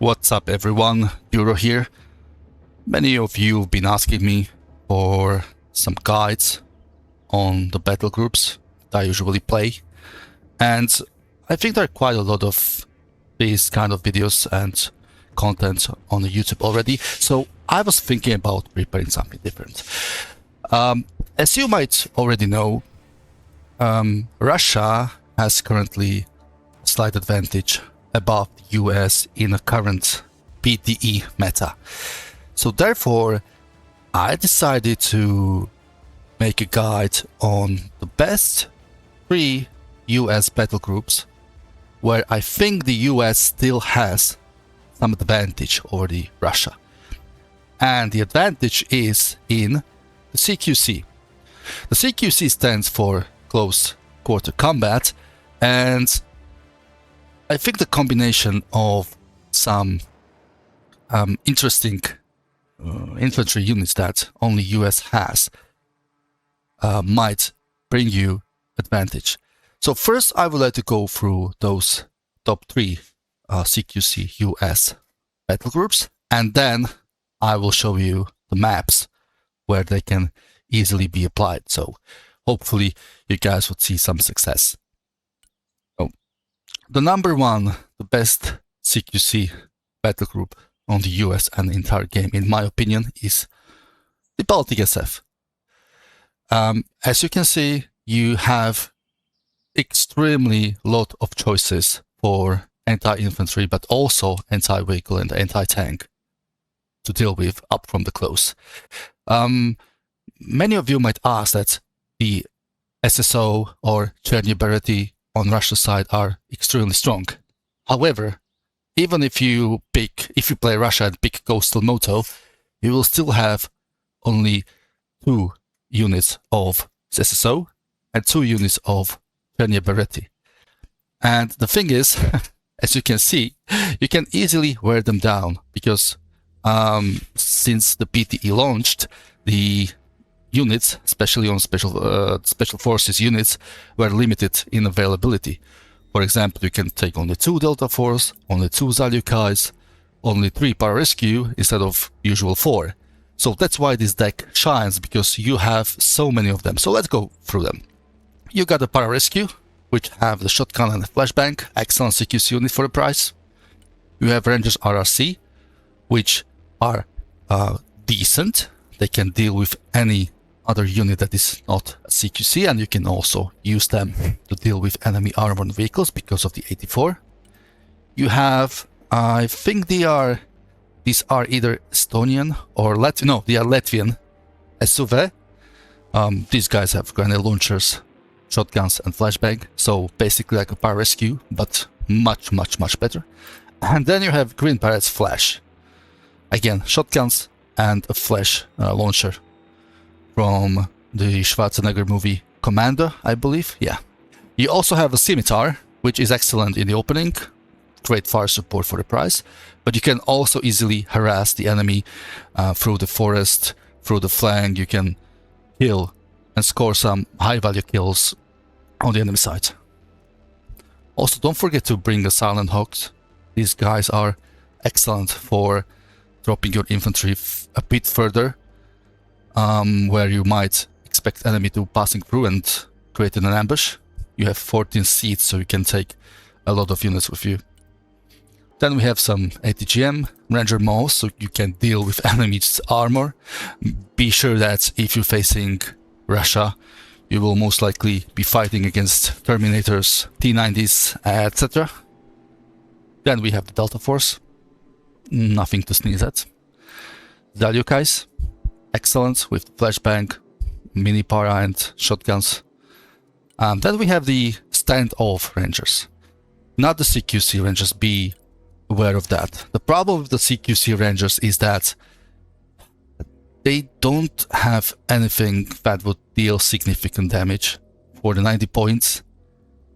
What's up everyone, Duro here. Many of you have been asking me for some guides on the battle groups that I usually play, and I think there are quite a lot of these kind of videos and content on the YouTube already, so I was thinking about preparing something different. As you might already know, Russia has currently a slight advantage above the US in the current PTE meta. So therefore, I decided to make a guide on the best 3 US battle groups where I think the US still has some advantage over the Russia. And the advantage is in the CQC. The CQC stands for Close Quarter Combat, and I think the combination of some interesting infantry units that only US has might bring you advantage. So first I would like to go through those top 3 CQC US battle groups, and then I will show you the maps where they can easily be applied. So hopefully you guys would see some success. So the number 1, the best CQC battle group on the US and the entire game, in my opinion, is the Baltic SF. As you can see, you have extremely lot of choices for anti-infantry, but also anti-vehicle and anti-tank to deal with up from the close. Many of you might ask that the SSO or Cherny Berety on Russia's side are extremely strong. However, even if you play Russia and pick Coastal Moto, you will still have only 2 units of SSO and 2 units of Cherny Berety. And the thing is, as you can see, you can easily wear them down because since the PTE launched, the units, especially on special forces units, were limited in availability. For example, you can take only 2 Delta Force, only 2 Zalyukais, only 3 Pararescue instead of usual 4. So that's why this deck shines, because you have so many of them. So let's go through them. You got the Pararescue, which have the shotgun and the flashbang, excellent CQC unit for the price. You have Rangers RRC, which are decent. They can deal with any other unit that is not a CQC, and you can also use them to deal with enemy armored vehicles because of the 84. You have, I think these are either Estonian or Latvian. No, they are Latvian SUV. These guys have grenade launchers, shotguns, and flashbang. So basically like a Pararescue, but much better. And then you have Green Pirates Flash. Again, shotguns and a flash launcher from the Schwarzenegger movie Commando, I believe. Yeah. You also have a Scimitar, which is excellent in the opening. Great fire support for the price. But you can also easily harass the enemy through the forest, through the flank. You can kill and score some high-value kills on the enemy side. Also, don't forget to bring the Silent Hawks. These guys are excellent for dropping your infantry a bit further, where you might expect enemy to passing through and creating an ambush. You have 14 seats, so you can take a lot of units with you. Then we have some ATGM, Ranger Mouse, so you can deal with enemies' armor. Be sure that if you're facing Russia, you will most likely be fighting against Terminators, T-90s, etc. Then we have the Delta Force. Nothing to sneeze at. Zalyukais, excellent with flashbang, mini para and shotguns. Then we have the standoff Rangers. Not the CQC Rangers, be aware of that. The problem with the CQC Rangers is that they don't have anything that would deal significant damage. For the 90 points,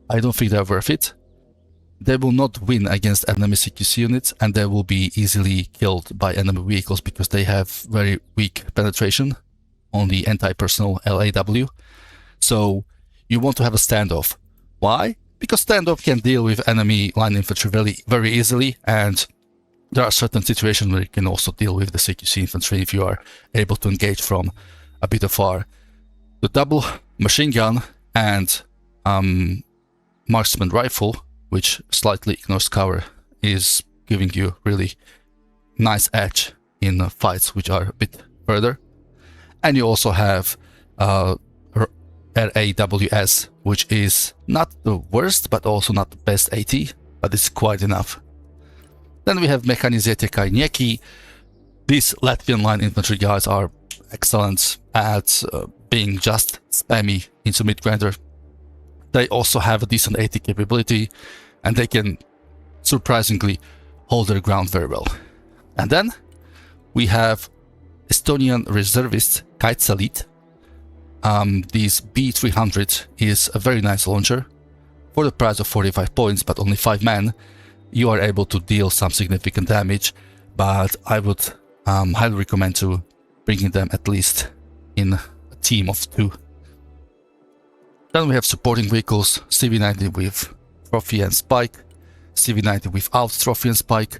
I don't think they're worth it. They will not win against enemy CQC units, and they will be easily killed by enemy vehicles because they have very weak penetration on the anti-personnel LAW. So you want to have a standoff. Why? Because standoff can deal with enemy line infantry very easily, and there are certain situations where you can also deal with the CQC infantry if you are able to engage from a bit afar. The double machine gun and marksman rifle, which slightly ignores cover, is giving you really nice edge in fights which are a bit further. And you also have RAWS, which is not the worst but also not the best AT, but it's quite enough. Then we have Mechanizatika Nieki. These Latvian line infantry guys are excellent at being just spammy into mid-grander. They also have a decent AT capability, and they can surprisingly hold their ground very well. And then we have Estonian reservist Kaitsalit. This B300 is a very nice launcher. For the price of 45 points, but only 5 men, you are able to deal some significant damage, but I would highly recommend to bringing them at least in a team of 2. Then we have supporting vehicles, CV90 with trophy and spike, CV90 without trophy and spike,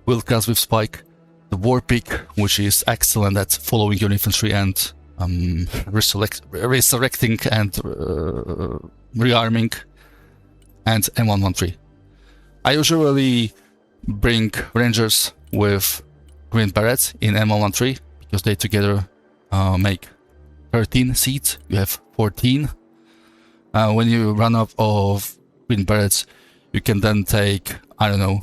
Wilkas with spike, the Warpig, which is excellent at following your infantry and resurrecting and rearming, and M113. I usually bring Rangers with Green Berets in M113 because they together make 13 seats. You have 14. When you run out of Green Berets, you can then take, I don't know,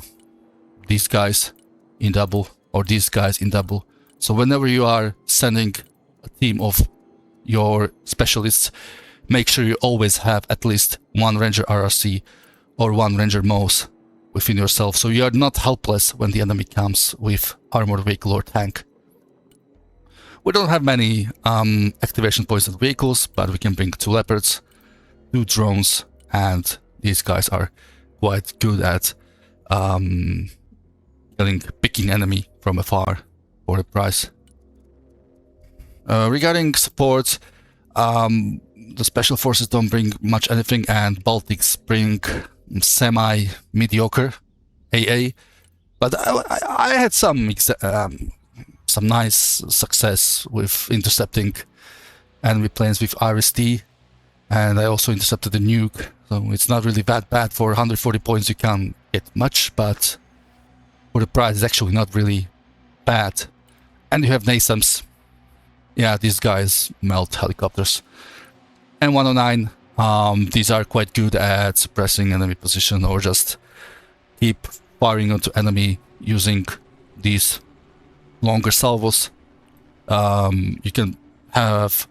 these guys in double or these guys in double. So whenever you are sending a team of your specialists, make sure you always have at least 1 Ranger RRC or 1 Ranger MOS within yourself, so you are not helpless when the enemy comes with armored vehicle or tank. We don't have many activation points at vehicles, but we can bring 2 Leopards, 2 drones, and these guys are quite good at picking enemy from afar for the price. Regarding support, the special forces don't bring much anything, and Baltics bring semi-mediocre AA, but I had some nice success with intercepting enemy planes with RST, and I also intercepted the nuke, so it's not really that bad. For 140 points you can't get much, but for the price it's actually not really bad. And you have NASAMs. Yeah, these guys melt helicopters. And 109, these are quite good at suppressing enemy position or just keep firing onto enemy using these longer salvos. You can have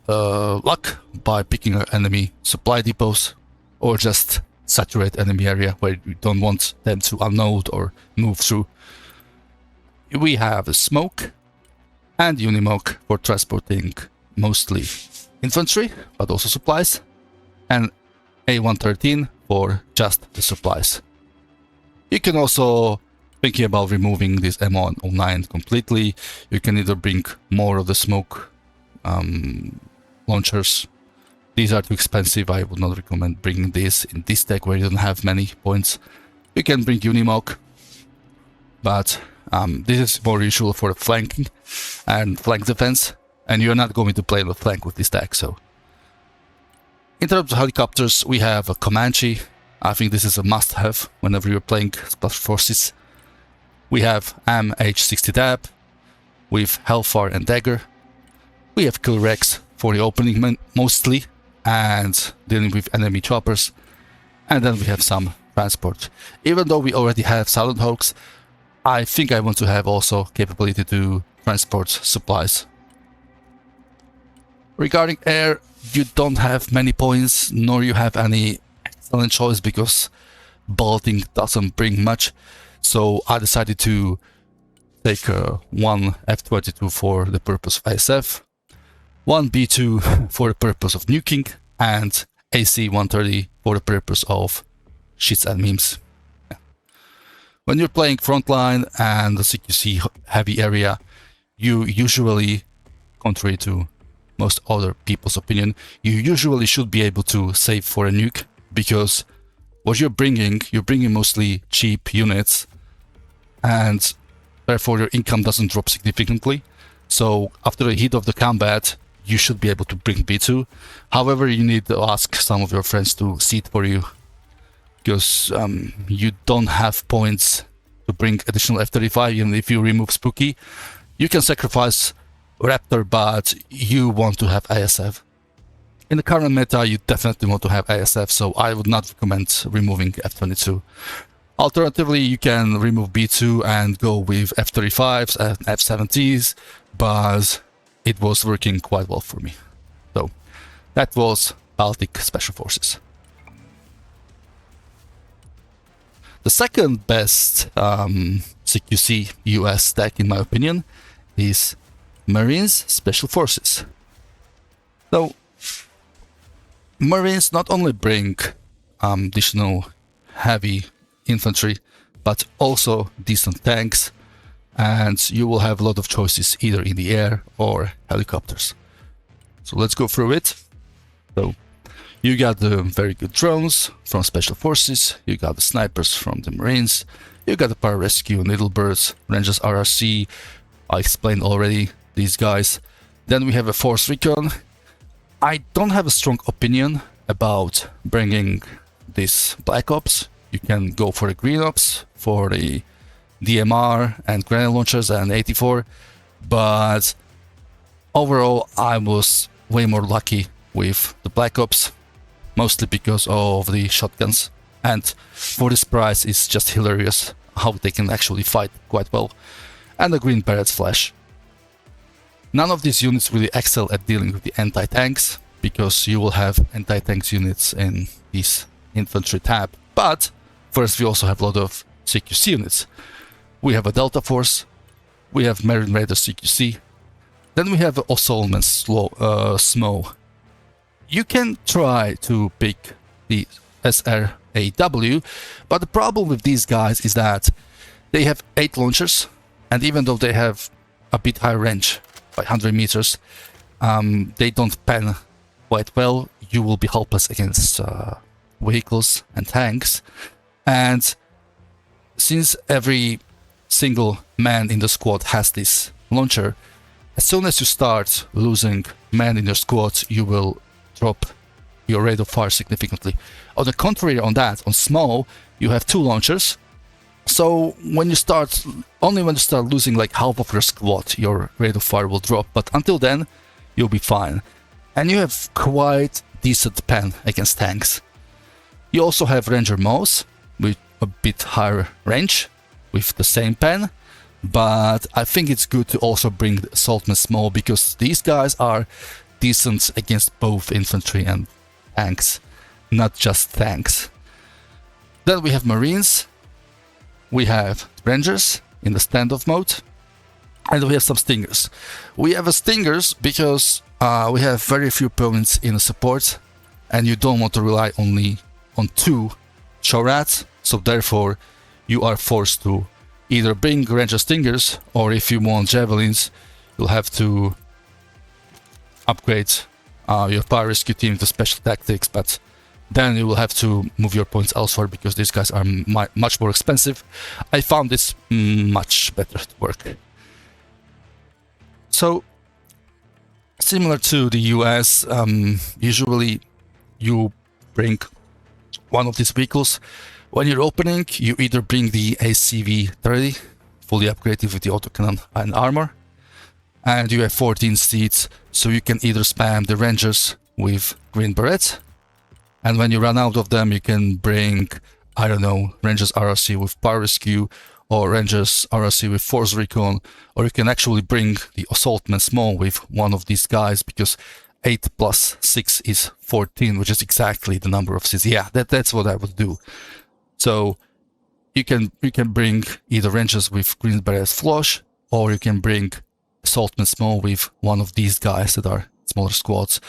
luck by picking enemy supply depots or just saturate enemy area where you don't want them to unload or move through. We have smoke and Unimog for transporting mostly infantry, but also supplies, and A113 for just the supplies. You can also thinking about removing this M109 completely. You can either bring more of the smoke launchers. These are too expensive. I would not recommend bringing this in this deck where you don't have many points. You can bring Unimog, but this is more usual for the flanking and flank defense, and you're not going to play on the flank with this deck. So in terms of helicopters, we have a Comanche. I think this is a must-have whenever you're playing Special Forces. We have MH60 DAB with Hellfire and Dagger. We have Killrex for the opening mostly and dealing with enemy choppers. And then we have some transport. Even though we already have Silent Hawks, I think I want to have also capability to transport supplies. Regarding air, you don't have many points, nor you have any excellent choice because bolting doesn't bring much. So I decided to take one F-22 for the purpose of ISF, one B-2 for the purpose of nuking, and AC-130 for the purpose of shits and memes. When you're playing frontline and the CQC heavy area, you usually, contrary to most other people's opinion, you usually should be able to save for a nuke, because what you're bringing mostly cheap units and therefore your income doesn't drop significantly. So after the heat of the combat, you should be able to bring B2. However, you need to ask some of your friends to seed for you, because you don't have points to bring additional F-35. Even if you remove Spooky, you can sacrifice Raptor, but you want to have ASF. In the current meta, you definitely want to have ASF, so I would not recommend removing F-22. Alternatively, you can remove B2 and go with F-35s and F-70s, but it was working quite well for me. So that was Baltic Special Forces. The second best CQC US deck, in my opinion, is Marines Special Forces. So Marines not only bring additional heavy infantry, but also decent tanks, and you will have a lot of choices either in the air or helicopters. So let's go through it. So you got the very good drones from Special Forces, you got the snipers from the Marines, you got the Pararescue, Little Birds, Rangers RRC, I explained already these guys. Then we have a Force Recon. I don't have a strong opinion about bringing this Black Ops. You can go for the Green Ops, for the DMR and grenade launchers and 84, but overall I was way more lucky with the Black Ops, mostly because of the shotguns, and for this price it's just hilarious how they can actually fight quite well, and the Green Berets Flash. None of these units really excel at dealing with the anti-tanks, because you will have anti-tanks units in this infantry tab, but first we also have a lot of CQC units. We have a Delta Force, we have Marine Raider CQC, then we have Assault and SMO. You can try to pick the SRAW, but the problem with these guys is that they have 8 launchers, and even though they have a bit high range, by 100 meters, they don't pen quite well. You will be helpless against vehicles and tanks, and since every single man in the squad has this launcher, as soon as you start losing men in your squad, you will drop your rate of fire significantly. On the contrary, on small, you have 2 launchers, so when you start losing like half of your squad, your rate of fire will drop, but until then you'll be fine, and you have quite decent pen against tanks. You also have Ranger Mouse with a bit higher range with the same pen, but I think it's good to also bring the Assaultmen Small, because these guys are decent against both infantry and tanks, not just tanks. Then we have Marines, we have Rangers in the standoff mode, and we have some Stingers. We have a Stingers because we have very few opponents in the support, and you don't want to rely only on 2 Shorats, so therefore you are forced to either bring Ranger Stingers, or if you want Javelins, you'll have to upgrade your Power Rescue team to Special Tactics, but then you will have to move your points elsewhere because these guys are much more expensive. I found this much better to work. So, similar to the US, usually you bring one of these vehicles. When you're opening, you either bring the ACV-30, fully upgraded with the autocannon and armor, and you have 14 seats, so you can either spam the Rangers with Green Berets, and when you run out of them, you can bring, I don't know, Rangers RRC with Power Rescue, or Rangers RRC with Force Recon, or you can actually bring the Assaultmen Small with one of these guys, because 8 plus 6 is 14, which is exactly the number of seats. Yeah, that's what I would do. So you can bring either Rangers with Green Berets Flush, or you can bring Assaultmen Small with one of these guys that are smaller squads.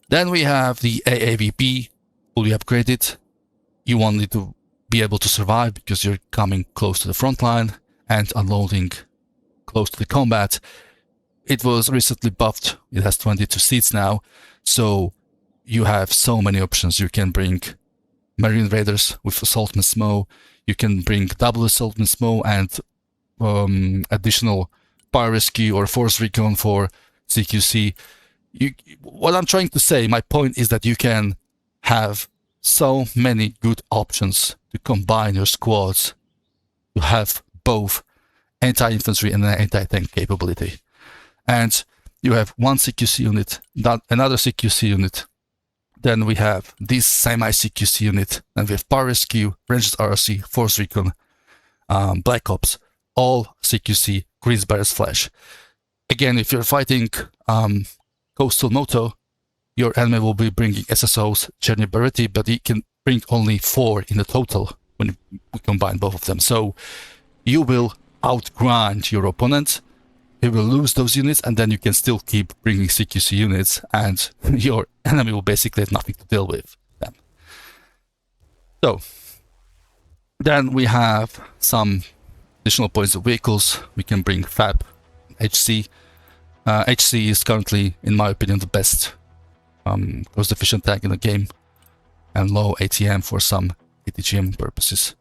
Then we have the AAVP, fully upgraded. You want it to be able to survive because you're coming close to the front line and unloading close to the combat. It was recently buffed. It has 22 seats now, so you have so many options. You can bring Marine Raiders with Assaultmen Small, you can bring double Assaultmen Small and additional Pyrescue or Force Recon for CQC. What I'm trying to say, my point is that you can have so many good options to combine your squads to have both anti-infantry and anti-tank capability. And you have one CQC unit, another CQC unit, then we have this semi-CQC unit, and we have Pyrescue, Rangers RRC, Force Recon, Black Ops, all CQC, Grease Bear's Flash. Again, if you're fighting Coastal Moto, your enemy will be bringing SSOs, Cherny Bereti, but he can bring only 4 in the total when we combine both of them. So you will outgrind your opponent, you will lose those units, and then you can still keep bringing CQC units, and your enemy will basically have nothing to deal with them. So then we have some additional points of vehicles. We can bring FAB, HC. HC is currently, in my opinion, the best cost-efficient tank in the game, and low ATM for some ATGM purposes.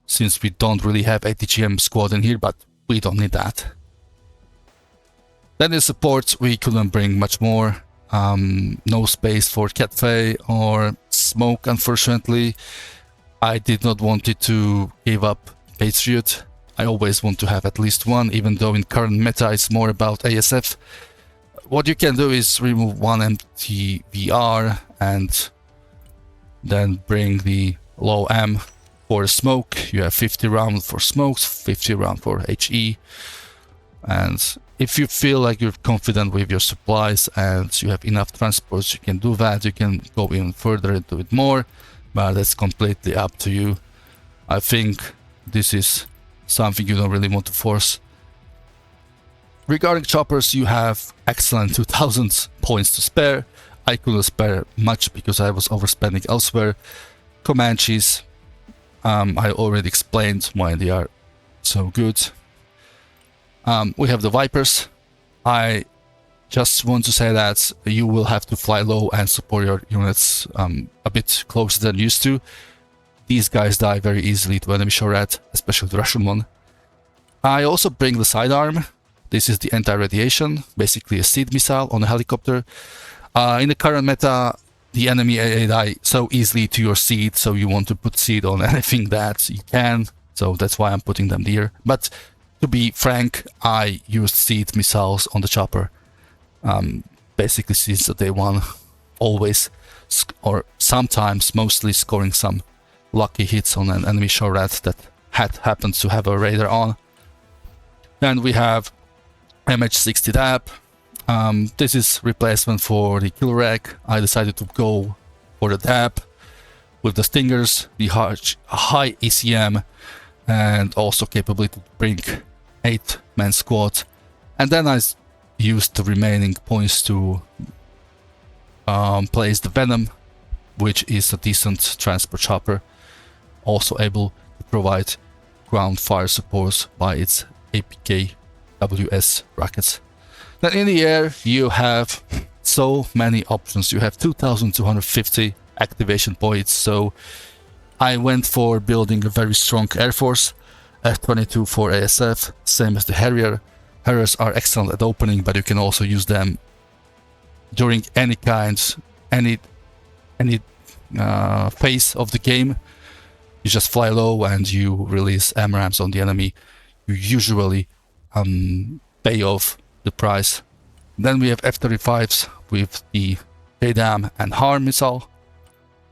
Since we don't really have ATGM squad in here, but we don't need that. Then in support, we couldn't bring much more. No space for Catfay or Smoke, unfortunately. I did not want it to give up Patriot. I always want to have at least one, even though in current meta it's more about ASF. What you can do is remove one empty VR and then bring the low M for Smoke. You have 50 rounds for Smokes, 50 rounds for HE. And if you feel like you're confident with your supplies and you have enough transports, you can do that. You can go even further into it more, but that's completely up to you. I think this is something you don't really want to force. Regarding choppers, you have excellent 2000 points to spare. I couldn't spare much because I was overspending elsewhere. Comanches, I already explained why they are so good. We have the Vipers. I just want to say that you will have to fly low and support your units a bit closer than used to. These guys die very easily to enemy shot, especially the Russian one. I also bring the sidearm. This is the anti-radiation, basically a seed missile on a helicopter. In the current meta, the enemy AA die so easily to your seed, so you want to put seed on anything that you can. So that's why I'm putting them there. But to be frank, I used seed missiles on the chopper. Basically since the day one, always, or sometimes mostly scoring some lucky hits on an enemy shot that had happened to have a radar on. Then we have MH60 DAB. This is replacement for the Killer Rag. I decided to go for the DAB with the Stingers, the high ECM, and also capability to bring 8-man squad. And then I used the remaining points to place the Venom, which is a decent transport chopper, also able to provide ground fire support by its APK WS rockets. Then in the air you have so many options. You have 2250 activation points, so I went for building a very strong Air Force, F-22 for ASF, same as the Harrier. Harriers are excellent at opening, but you can also use them during any phase of the game. You just fly low and you release AMRAAMs on the enemy. You usually pay off the price. Then we have F-35s with the KDAM and HARM missile.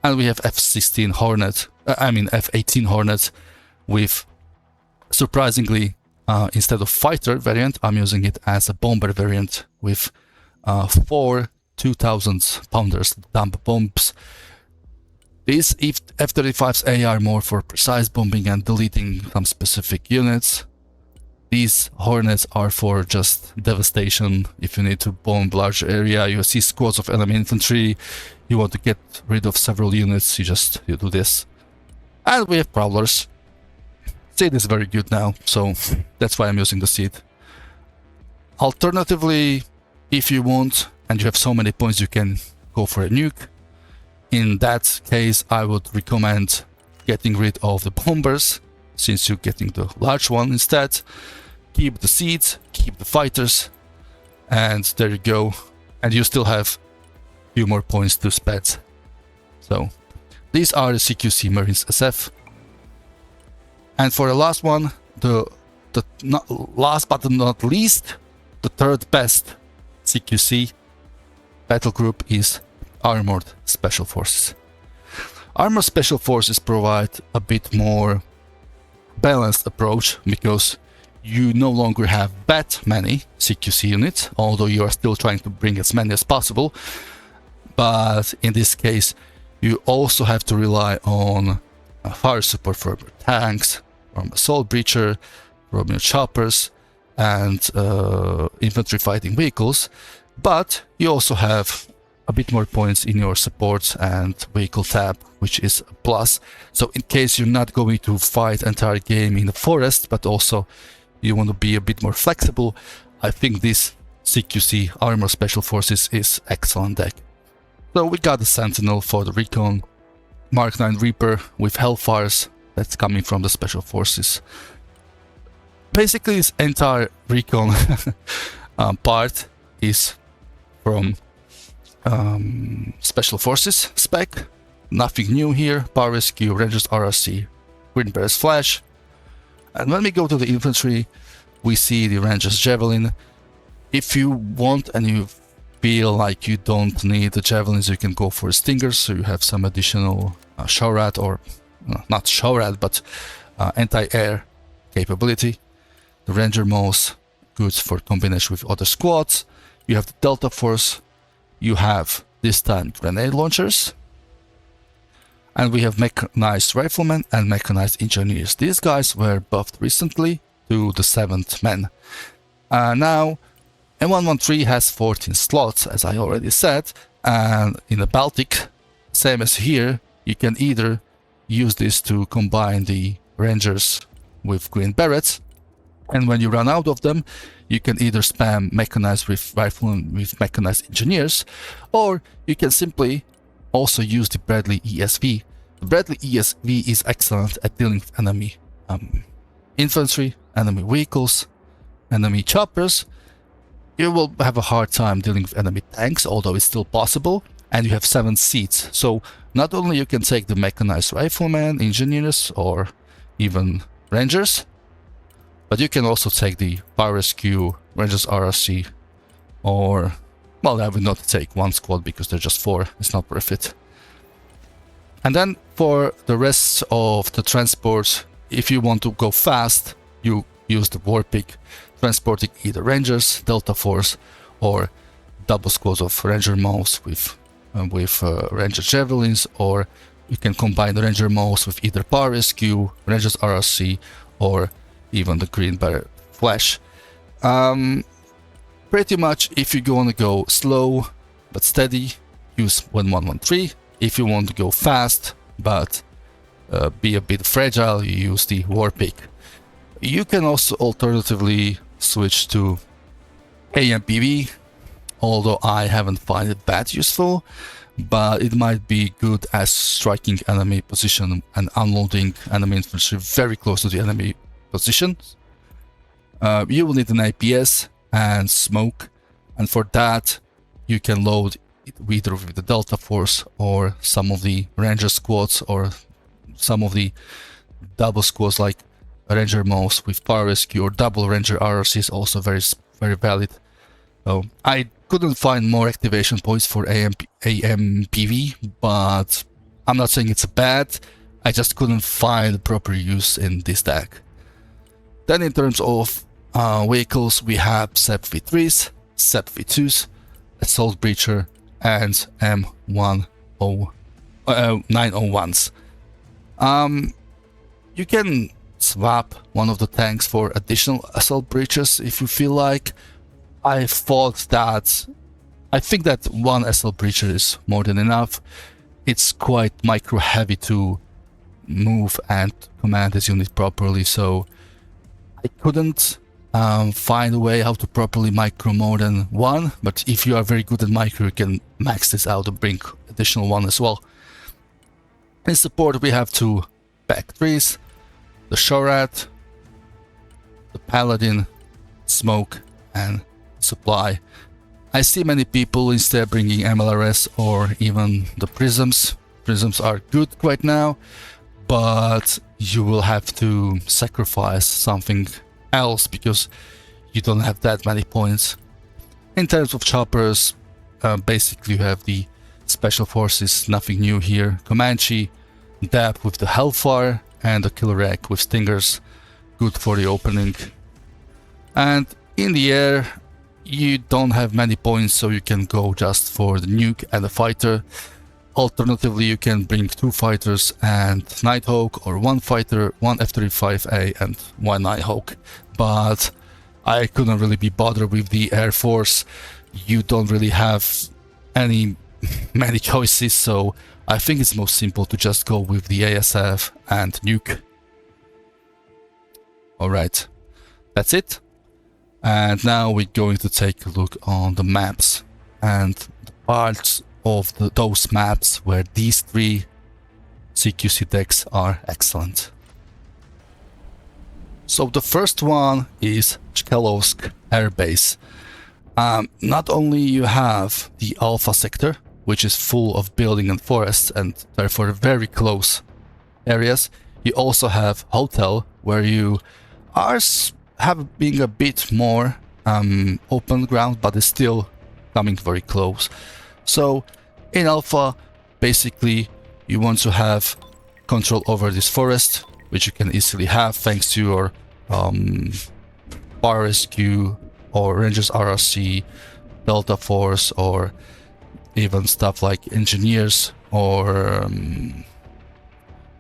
And we have F-18 Hornet with, surprisingly, instead of fighter variant, I'm using it as a bomber variant with 4 2000 pounders dump bombs. These F-35s are more for precise bombing and deleting some specific units. These Hornets are for just devastation. If you need to bomb large area, you see squads of enemy infantry, you want to get rid of several units, you do this. And we have Prowlers. Seed is very good now, so that's why I'm using the Seed. Alternatively, if you want, and you have so many points, you can go for a nuke. In that case, I would recommend getting rid of the bombers, since you're getting the large one instead. Keep the seeds, keep the fighters, and there you go. And you still have a few more points to spend. So these are the CQC Marines SF. And for the last one, the last but not least, the third best CQC battle group is Armored Special Forces. Armored Special Forces provide a bit more balanced approach because you no longer have that many CQC units, although you are still trying to bring as many as possible. But in this case, you also have to rely on fire support from your tanks, from assault breacher, from your choppers, and infantry fighting vehicles. But you also have a bit more points in your support and vehicle tab, which is a plus. So in case you're not going to fight entire game in the forest, but also you want to be a bit more flexible, I think this CQC Armor Special Forces is excellent deck. So we got the Sentinel for the recon, Mark 9 Reaper with Hellfires, that's coming from the Special Forces. Basically this entire recon part is from Special Forces spec. Nothing new here. Power Rescue, Rangers RRC, Green Bear's Flash. And when we go to the infantry, we see the Rangers Javelin. If you want and you feel like you don't need the Javelins, you can go for Stingers, so you have some additional Showrat, or not Showrat, but anti-air capability. The Ranger Mouse, good for combination with other squads. You have the Delta Force. You have this time grenade launchers. And we have mechanized riflemen and mechanized engineers. These guys were buffed recently to the 7th man. Now, M113 has 14 slots, as I already said, and in the Baltic, same as here, you can either use this to combine the Rangers with Green Berets, and when you run out of them, you can either spam mechanized with riflemen with mechanized engineers, or you can simply also use the Bradley ESV. The Bradley ESV is excellent at dealing with enemy infantry, enemy vehicles, enemy choppers. You will have a hard time dealing with enemy tanks, although it's still possible, and you have 7 seats. So not only you can take the mechanized riflemen, engineers, or even Rangers, but you can also take the Power Rescue, Rangers RRC, or, well, I would not take one squad because they're just 4, it's not worth it. And then for the rest of the transports, if you want to go fast, you use the Warpick, transporting either Rangers, Delta Force, or double squads of Ranger Mouse with Ranger Javelins, or you can combine the Ranger Mouse with either Power Rescue, Rangers RRC, or even the Green Bear Flash. Pretty much, if you want to go slow but steady, use 1113. If you want to go fast but be a bit fragile, you use the Warpick. You can also alternatively switch to AMPV, although I haven't found it that useful, but it might be good as striking enemy position and unloading enemy infantry very close to the enemy position. You will need an APS and smoke, and for that you can load it either with the Delta Force or some of the Ranger squads or some of the double squads like Ranger Mouse with Power Rescue or double Ranger RRC is also very valid. So I couldn't find more activation points for AMPV, but I'm not saying it's bad, I just couldn't find proper use in this deck. Then in terms of vehicles, we have SEP V3s, SEP V2s, Assault Breacher, and M901s. You can swap one of the tanks for additional Assault Breachers if you feel like. I think that one Assault Breacher is more than enough. It's quite micro heavy to move and command this unit properly, so I couldn't find a way how to properly micro more than one, but if you are very good at micro, you can max this out and bring additional one as well. In support, we have 2 back 3s, the Shorat, the Paladin, Smoke, and Supply. I see many people instead bringing MLRS or even the Prisms. Prisms are good right now, but you will have to sacrifice something else because you don't have that many points. In terms of choppers, basically you have the Special Forces, nothing new here. Comanche, Dab with the Hellfire, and the Killer Egg with Stingers, good for the opening. And in the air, you don't have many points, so you can go just for the Nuke and the Fighter. Alternatively, you can bring 2 fighters and Nighthawk, or 1 fighter, 1 F-35A and 1 Nighthawk. But I couldn't really be bothered with the Air Force. You don't really have many choices, so I think it's most simple to just go with the ASF and Nuke. Alright, that's it. And now we're going to take a look on the maps and the parts of those maps where these 3 CQC decks are excellent. So the first one is Chkalovsk Air Base. Not only you have the Alpha sector, which is full of building and forests and therefore very close areas, you also have Hotel, where you are being a bit more open ground, but it's still coming very close. So in Alpha, basically you want to have control over this forest, which you can easily have thanks to your Fire Rescue or Rangers RRC, Delta Force, or even stuff like Engineers or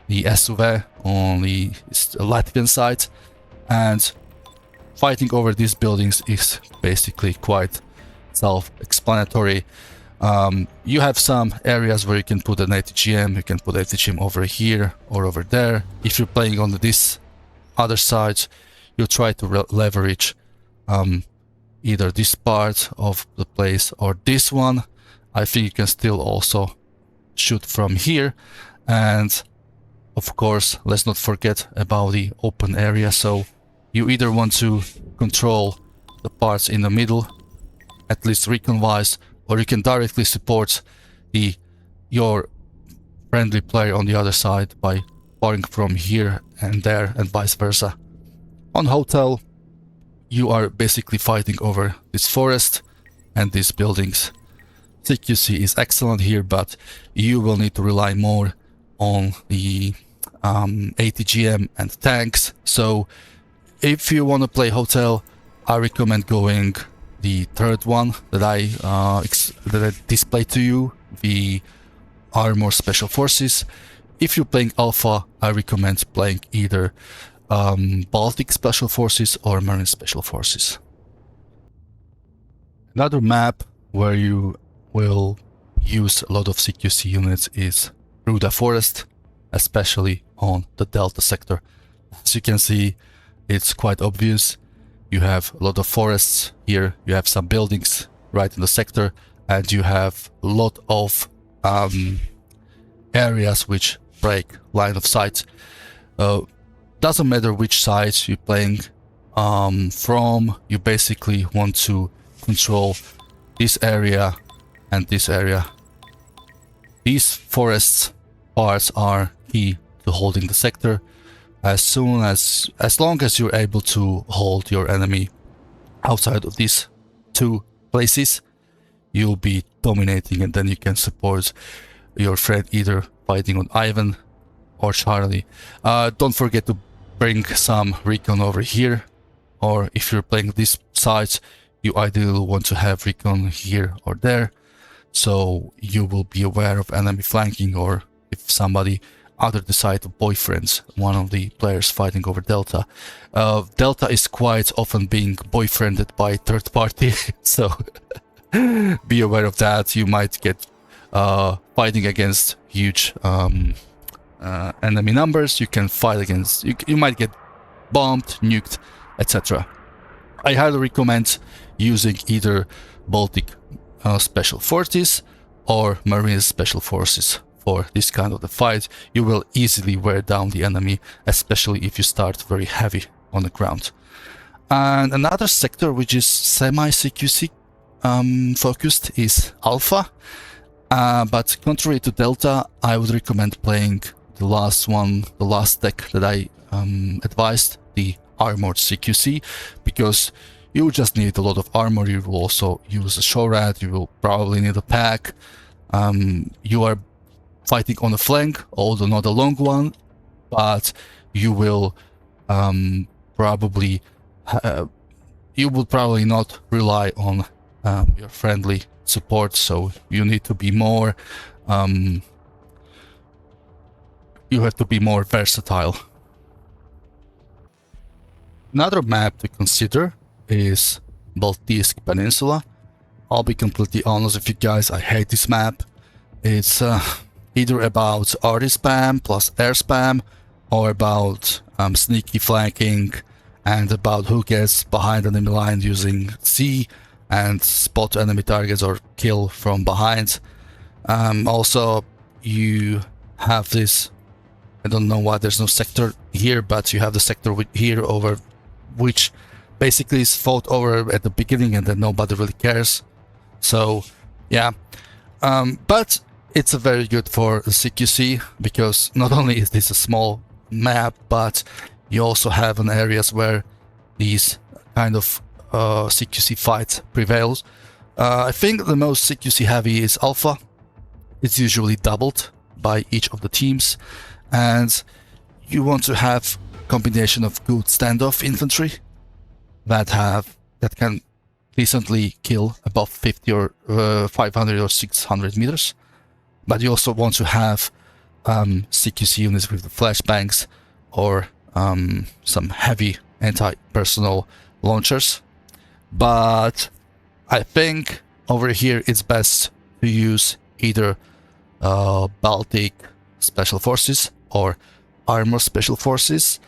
the SUV on the Latvian side. And fighting over these buildings is basically quite self-explanatory. You have some areas where you can put an ATGM, you can put ATGM over here or over there. If you're playing on this other side, you try to leverage either this part of the place or this one. I think you can still also shoot from here. And of course, let's not forget about the open area. So you either want to control the parts in the middle, at least recon-wise, or you can directly support your friendly player on the other side by firing from here and there and vice versa. On Hotel, you are basically fighting over this forest and these buildings. CQC is excellent here, but you will need to rely more on the ATGM and tanks. So if you want to play Hotel, I recommend going the third one that I displayed to you, the Armor Special Forces. If you're playing Alpha, I recommend playing either Baltic Special Forces or Marine Special Forces. Another map where you will use a lot of CQC units is Ruda Forest, especially on the Delta sector. As you can see, it's quite obvious. You have a lot of forests here, you have some buildings right in the sector, and you have a lot of areas which break line of sight. Doesn't matter which side you're playing from, you basically want to control this area and this area. These forests parts are key to holding the sector. As long as you're able to hold your enemy outside of these 2 places, you'll be dominating, and then you can support your friend either fighting on Ivan or Charlie. Don't forget to bring some recon over here, or if you're playing this side, you ideally want to have recon here or there, so you will be aware of enemy flanking, or if somebody other the side of boyfriends, one of the players fighting over Delta. Delta is quite often being boyfriended by third party, so be aware of that. You might get fighting against huge enemy numbers. You can fight against, you might get bombed, nuked, etc. I highly recommend using either Baltic Special Forces or Marine Special Forces for this kind of the fight, you will easily wear down the enemy, especially if you start very heavy on the ground. And another sector which is semi-CQC focused is Alpha, but contrary to Delta, I would recommend playing the last deck that I advised, the Armored CQC, because you will just need a lot of armor. You will also use a Shorad, you will probably need a pack. You are fighting on a flank, although not a long one, but you will probably not rely on your friendly support, so you need to be more you have to be more versatile. Another map to consider is Baltic Peninsula. I'll be completely honest with you guys, I hate this map. It's either about RD spam plus air spam, or about sneaky flanking, and about who gets behind enemy line using C and spot enemy targets or kill from behind. Also, you have this, I don't know why there's no sector here, but you have the sector here over which basically is fought over at the beginning and then nobody really cares. So yeah, but it's a very good for the CQC, because not only is this a small map, but you also have an areas where these kind of CQC fight prevails. I think the most CQC heavy is Alpha. It's usually doubled by each of the teams, and you want to have combination of good standoff infantry that can decently kill above 50 or 500 or 600 meters, but you also want to have CQC units with the flashbangs or some heavy anti-personnel launchers. But I think over here it's best to use either Baltic Special Forces or Armor Special Forces.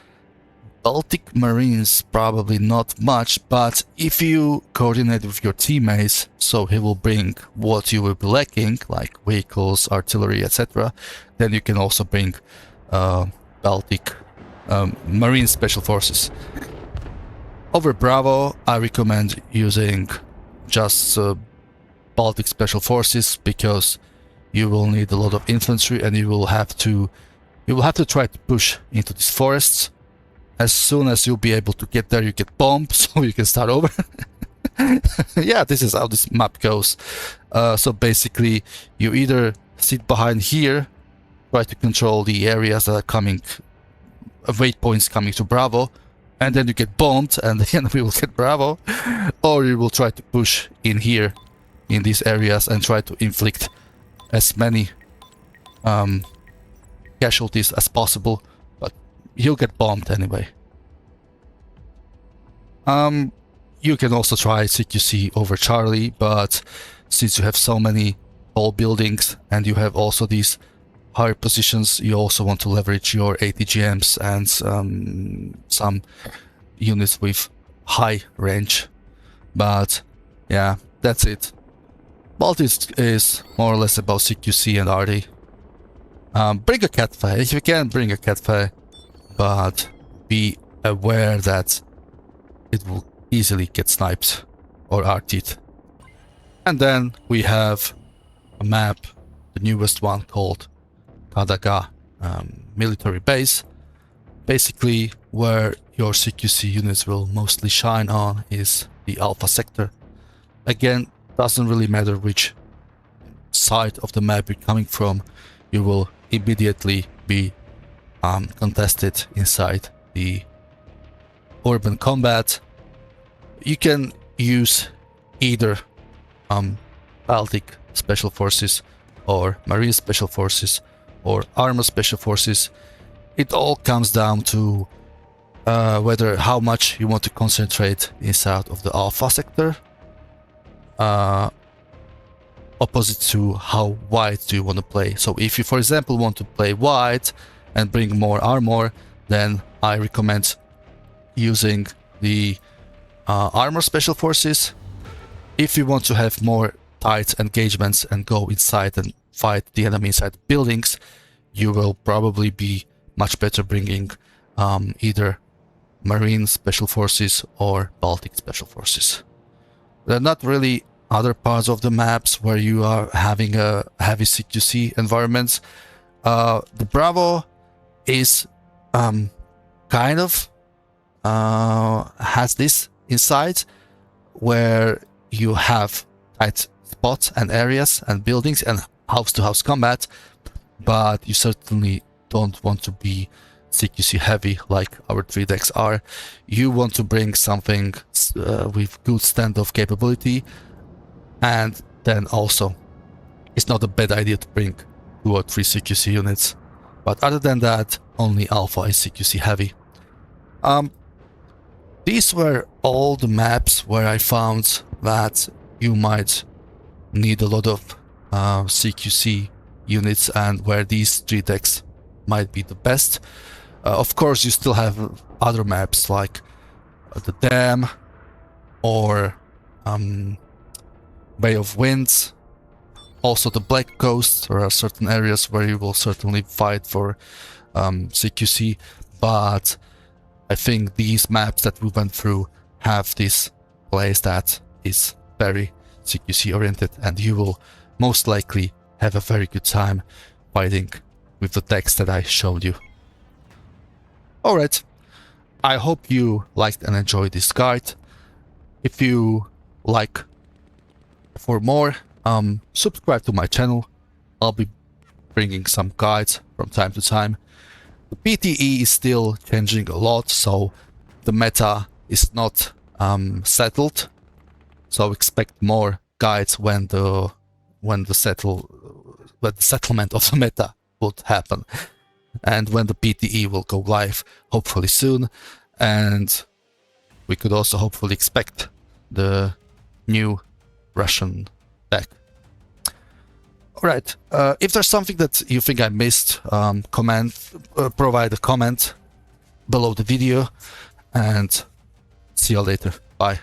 Baltic Marines probably not much, but if you coordinate with your teammates, so he will bring what you will be lacking, like vehicles, artillery, etc., then you can also bring Baltic Marine Special Forces. Over Bravo, I recommend using just Baltic Special Forces, because you will need a lot of infantry and you will have to try to push into these forests. As soon as you'll be able to get there, you get bombed, so you can start over. Yeah, this is how this map goes. So basically, you either sit behind here, try to control the areas that are coming, waypoints coming to Bravo, and then you get bombed and the enemy will get Bravo, or you will try to push in here, in these areas, and try to inflict as many casualties as possible, but you'll get bombed anyway. You can also try CQC over Charlie, but since you have so many tall buildings and you have also these higher positions, you also want to leverage your ATGMs and some units with high range. But yeah, that's it. Baltic is more or less about CQC and RD. Bring a Catfay if you can, bring a Catfay, but be aware that it will easily get sniped or RT'd. And then we have a map, the newest one, called Kadaga military base. Basically, where your CQC units will mostly shine on is the Alpha sector. Again, doesn't really matter which side of the map you're coming from, you will immediately be contested inside the urban combat. You can use either Baltic Special Forces or Marine Special Forces or Armor Special Forces. It all comes down to how much you want to concentrate inside of the Alpha sector, opposite to how wide do you want to play. So if you, for example, want to play wide and bring more armor, then I recommend using the Armor Special Forces. If you want to have more tight engagements and go inside and fight the enemy inside buildings, you will probably be much better bringing either Marine Special Forces or Baltic Special Forces. There are not really other parts of the maps where you are having a heavy CQC environments. The Bravo is kind of has this inside where you have tight spots and areas and buildings and house-to-house combat, but you certainly don't want to be CQC heavy like our 3 decks are. You want to bring something with good standoff capability, and then also it's not a bad idea to bring 2 or 3 CQC units. But other than that, only Alpha is CQC heavy. These were all the maps where I found that you might need a lot of CQC units and where these 3 decks might be the best. Of course, you still have other maps like the Dam or Bay of Winds. Also the Black Coast. There are certain areas where you will certainly fight for CQC, but I think these maps that we went through have this place that is very CQC oriented, and you will most likely have a very good time fighting with the decks that I showed you. Alright, I hope you liked and enjoyed this guide. If you like for more, subscribe to my channel. I'll be bringing some guides from time to time. The PTE is still changing a lot, so the meta is not settled. So expect more guides when the settlement of the meta would happen, and when the PTE will go live, hopefully soon, and we could also hopefully expect the new Russian deck. Alright, if there's something that you think I missed, provide a comment below the video, and see you later. Bye.